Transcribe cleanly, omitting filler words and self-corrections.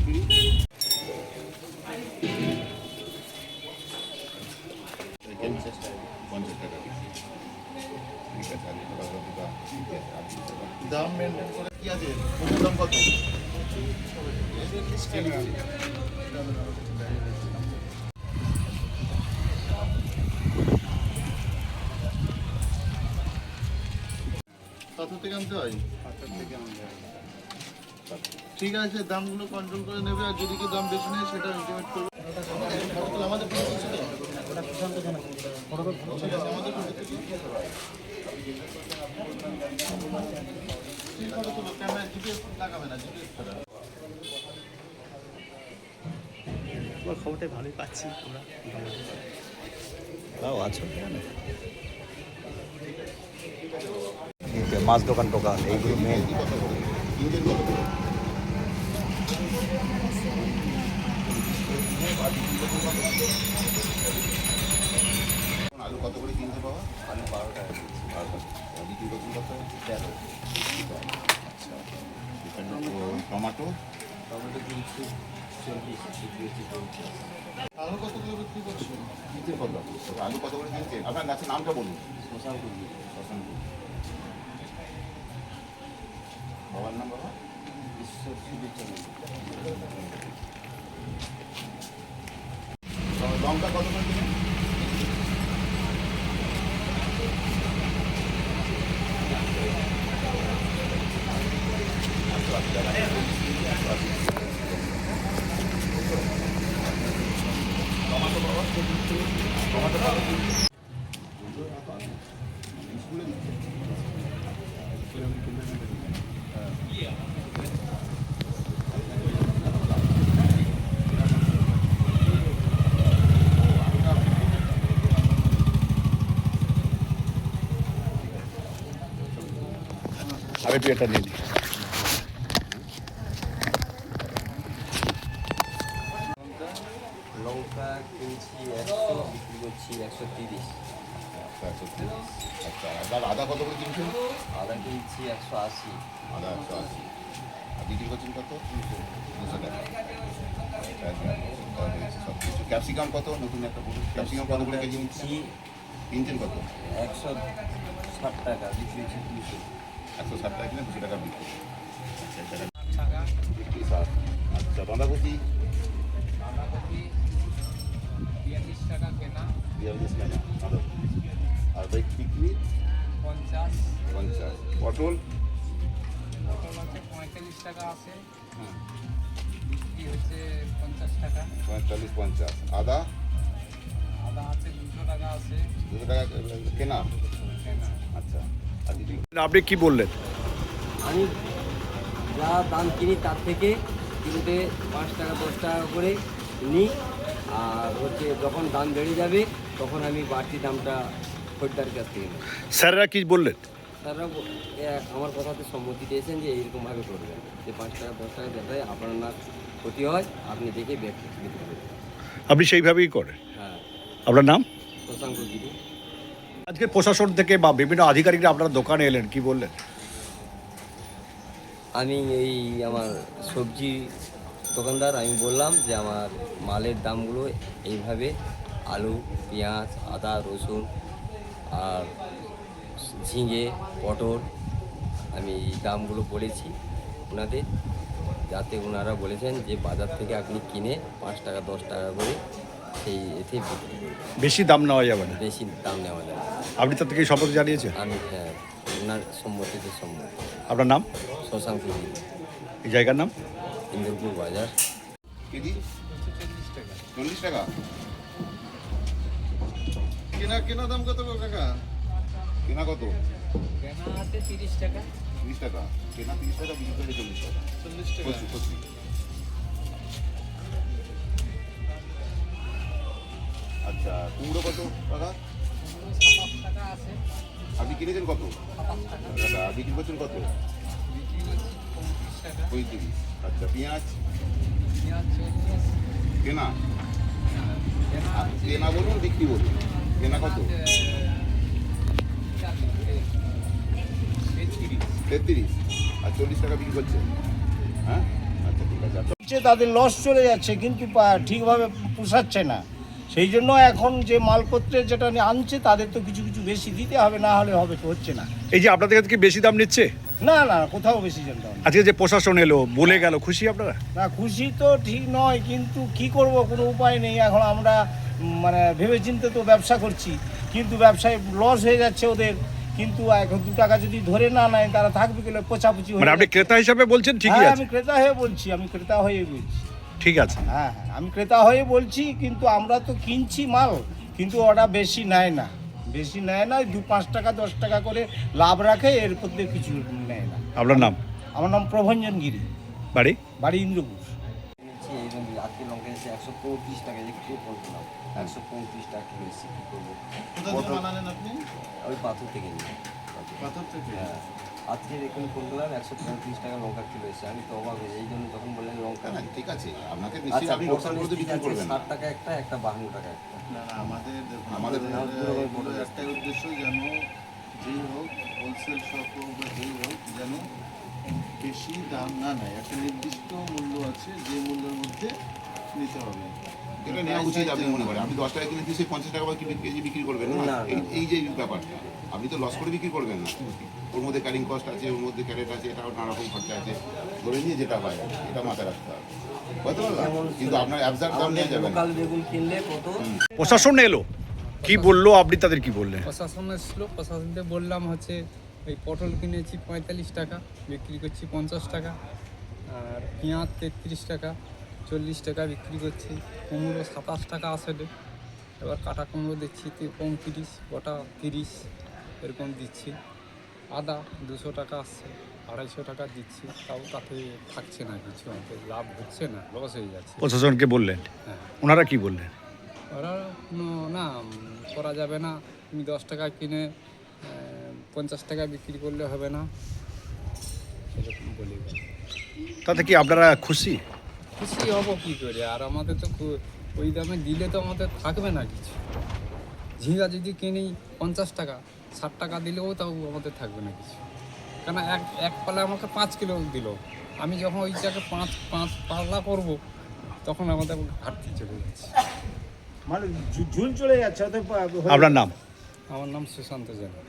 Free. দাম maintain করে কি আছে? দাম কত? কত থেকে আনতে হয়? ঠিক আছে, দামগুলো কন্ট্রোল করে নেবে, আর যদি কি দাম বেশি নেয় সেটা ইন্টিমেট করবে। আমাদের খবরটাই ভালোই পাচ্ছি আমরা। তাও আছো মাছ দোকান টোকান এইগুলো মেন। আলু কত করে কিনতে পাওয়া? আলু 12 টাকা। বিক্রি করছেন কত? 13। আচ্ছা, টমাটো? টমেটো কিনছি 40, বিক্রি হচ্ছে 50। আলু কত করে বিক্রি করছেন? কিনতে কত? আলু কত করে কিনছেন? আপনার গাছের নামটা বলুন। শশাঙ্কুর। বাবার নাম বাবা? ঈশ্বর সুবিচার। লঙ্কা কত করে কিনেন? টমাটো বাবা? টমাটো কত কিনছেন? আরে তুই এটা নিয়ে নি। লঙ্কা কিনছি 100, বিক্রি করছি 130। আচ্ছা, আদা কত করে কিনছেন? আদা কিনছি 180। আদা 180। আর বিক্রি করছেন কত? 200 টাকা। ক্যাপসিকাম কত? নতুন একটা বলুন। ক্যাপসিকাম কত করে কেজি নিচ্ছি? কিনছেন কত? 160 টাকা, বিক্রি হচ্ছে 200। 160 টাকা কিনে 200 টাকা বিক্রি। বিক্রি 60। আচ্ছা, বাঁধাকপি? 42 টাকা কেনা, 42 টাকা বাঁধাকপি। আর বিক্রি 50। 50। পটল? পটল হচ্ছে 45 টাকা আছে, হ্যাঁ, বিক্রি হচ্ছে 50 টাকা। 45, 50। আদা? আদা আছে 200 টাকা আছে, 200 টাকা কেনা। কেনা। আচ্ছা, আর দিদি? আপনি কি বললেন? আমি যা দাম কিনি তার থেকে কিনতে 5 টাকা 10 টাকা করে নিই, আর হচ্ছে যখন দাম বেড়ে যাবে তখন আমি বাড়তি দামটা খরিদ্দারের কাছ থেকে নিই। স্যাররা কি বললেন? তারা আমার কথাতে সম্মতি দিয়েছেন যে এইরকমভাবে করবেন, যে 5 টাকা 10 টাকা যাতে আপনার না ক্ষতি হয় আপনি দেখে বিক্রি করবেন। আপনি সেইভাবেই করেন। হ্যাঁ, আপনার নাম? শশাঙ্ক গিরি। আজকে প্রশাসন থেকে বা বিভিন্ন আধিকারিকরা আপনার দোকানে এলেন, কি বললেন? আমি এই আমার সবজি দোকানদার, আমি বললাম যে আমার মালের দামগুলো এইভাবে আলু, পেঁয়াজ, আদা, রসুন আর ঝিঙে, পটল আমি এই দামগুলো বলেছি ওনাদের, যাতে ওনারা বলেছেন যে বাজার থেকে আপনি কিনে 5 টাকা 10 টাকা করে সেই এতে বিক্রি করবেন, বেশি দাম নেওয়া যাবে না। বেশি দাম নেওয়া যায় না। আপনি তার থেকে শপথ জানিয়েছেন? আমি হ্যাঁ, ওনার সম্মতিতে সম্মত। আপনার নাম? শশাঙ্ক গিরি, এই জায়গার নাম? ইন্দুরপুর বাজার। কেজি 40 টাকা। 40 টাকা। কেনা দাম কত কাকা? কেনা কত? কেনা আছে 30 টাকা। 30 টাকা কেনা, 30 টাকা বিক্রি করে 40 টাকা। 40 টাকা। কচি। আচ্ছা, কুমড়ো কত টাকা? 27 টাকা আছে, আপনি কিনেছেন কত? 27 টাকা। টাকা বিক্রি করছেন কত? বিক্রি করছি 35 টাকা। 35। আচ্ছা, পেঁয়াজ পেঁয়াজ 40। কেনা? কেনা আছে কেনা বলুন, বিক্রি বলুন। কেনা কত? 33। 33। আর 40 টাকা বিক্রি করছেন। হ্যাঁ, আচ্ছা ঠিক আছে। দিচ্ছে তাদের লস চলে যাচ্ছে, কিন্তু ঠিকভাবে পোষাচ্ছে না। সেই জন্য এখন যে মালপত্রের যেটা আনছে তাদের তো কিছু কিছু বেশি দিতে হবে, না হলে হবে তো, হচ্ছে না। এই যে আপনাদের কাছে কি বেশি দাম নিচ্ছে? না না, কোথাও বেশি জানতে হবে আজকে যে প্রশাসন এলো বলে গেল, খুশি আপনারা? না, খুশি তো ঠিক নয়, কিন্তু কি করব, কোনো উপায় নেই। এখন আমরা মানে ভেবেচিন্তে তো ব্যবসা করছি, কিন্তু ব্যবসায় লস হয়ে যাচ্ছে ওদের। কিন্তু এখন 2 টাকা যদি ধরে না নেয় তারা থাকবে গেলে পোচাপুচি হয়ে মানে আপনি যাচ্ছে। ক্রেতা হিসাবে বলছেন ঠিকই হ্যাঁ, আছে? আমি ক্রেতা হয়ে বলছি, ঠিক আছে। হ্যাঁ, আমি ক্রেতা হয়ে বলছি, কিন্তু আমরা তো কিনছি মাল, কিন্তু ওরা বেশি নেয় না, 2-5 টাকা 10 টাকা করে লাভ রাখে, এর মধ্যে কিছু নেয় না। আপনার নাম? আমার নাম প্রভঞ্জন গিরি, বাড়ি ইন্দ্রপুর। নিচ্ছি এইরকম আজকে লঙ্কা এসে 135 টাকা, একটু বলছিলাম 135 টাকা কিলো এসে কী করবো। কোথা থেকে মাল আনেন আপনি? ওই পাথর থেকে নিই। পাথর থেকে? হ্যাঁ, আজকে এখন ফোন করলাম 135 টাকা লঙ্কা কিলো এসে, আমি তো অবাক হয়ে যাই। এই জন্য তখন বললেন লঙ্কা না ঠিক আছে, আপনাকে আচ্ছা, নিশ্চয়ই আপনি লোকসান করে তো বিক্রি করবেন না। 60 টাকা একটা 52 টাকা একটা। না না, আমাদের দেখুন, আমাদের এগুলো একটাই উদ্দেশ্য, যেন যেই হোক হোলসেল শপ হোক বা যেই হোক, যেন বেশি দাম না নেয়। একটা নির্দিষ্ট মূল্য আছে, যে মূল্যের মধ্যে নিতে হবে। এটা নেওয়া উচিত আপনি মনে করেন। আপনি 10 টাকা কিনে দিয়ে 50 টাকা বা কেজি বিক্রি করবেন না। না, না। এই যে ব্যাপারটা, আপনি তো লস করে বিক্রি করবেন না। ওর মধ্যে ক্যারিং কস্ট আছে, ওর মধ্যে ক্যারেট আছে, এটাও নানা রকম খরচা আছে। ধরে নিয়ে যেটা হয় এটা মাথায় রাখতে হবে, বুঝতে পারলাম? কিন্তু আপনার অ্যাবসার্ভ দাম নেওয়া যাবে না। লোকাল বেগুন কিনলে কত? প্রশাসন এলো, কি বললো, আপনি তাদের কি বললেন? প্রশাসন এসলো, প্রশাসনকে বললাম হচ্ছে এই পটল কিনেছি 45 টাকা, বিক্রি করছি 50 টাকা, আর পেঁয়াজ 33 টাকা, 40 টাকা বিক্রি করছি। কুমড়ো 27 টাকা আসলে, এবার কাটা কুমড়ো দিচ্ছি 29, গোটা 30 এরকম দিচ্ছি। আদা 200 টাকা আসছে, 250 টাকা দিচ্ছি, তাও তাতে থাকছে না কিছু, আমাদের লাভ হচ্ছে না, লস হয়ে যাচ্ছে। প্রশাসনকে বললেন, হ্যাঁ, ওনারা কি বললেন? ওরা না করা যাবে না, তুমি 10 টাকা কিনে 50 টাকা বিক্রি করলে হবে না, এরকম বলে গেল। তাতে কি আপনারা খুশি? খুশি হবো কী করে, আর আমাদের তো ওই দামে দিলে তো আমাদের থাকবে না কিছু। ঝিঙ্গা যদি কিনি 50 টাকা, 60 টাকা দিলেও তাও আমাদের থাকবে না কিছু, কেন এক পালে আমাকে 5 কিলো দিল, আমি যখন ওইটাকে পাঁচ পাল্লা করবো তখন আমাদের ঘাটতি চলে যাচ্ছে। মানে ঝুল চলে যাচ্ছে। আপনার নাম? আমার নাম সুশান্ত জানা।